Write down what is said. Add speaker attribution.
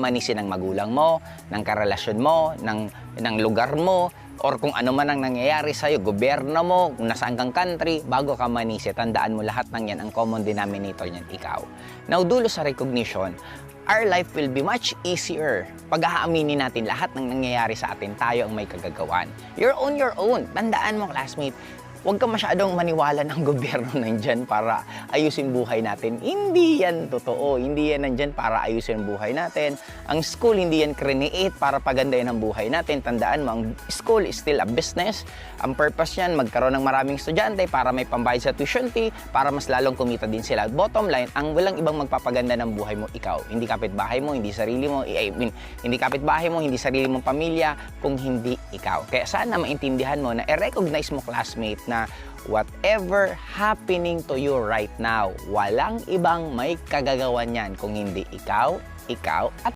Speaker 1: manisin ng magulang mo, ng karelasyon mo, ng lugar mo, or kung ano man ang nangyayari sa'yo, gobyerno mo, kung nasaan kang country, bago ka manisi, tandaan mo lahat ng yan, ang common denominator niyan, ikaw. Now, dulo sa recognition, our life will be much easier pag aaminin natin lahat ng nangyayari sa atin, tayo ang may kagagawan. You're on your own. Tandaan mo, classmate, huwag ka masyadong maniwala ng gobyerno nandyan para ayusin buhay natin. Hindi yan totoo. Hindi yan nandyan para ayusin buhay natin. Ang school, hindi yan create para pagandahin ang buhay natin. Tandaan mo, ang school is still a business. Ang purpose niyan, magkaroon ng maraming estudyante para may pambayad sa tuition fee, para mas lalong kumita din sila. Bottom line, ang walang ibang magpapaganda ng buhay mo, ikaw. Hindi kapitbahay mo, hindi sarili mo, hindi kapitbahay mo, hindi sarili mong pamilya, kung hindi ikaw. Kaya sana maintindihan mo na i-recognize mo, classmate, na whatever happening to you right now, walang ibang may kagagawan yan kung hindi ikaw at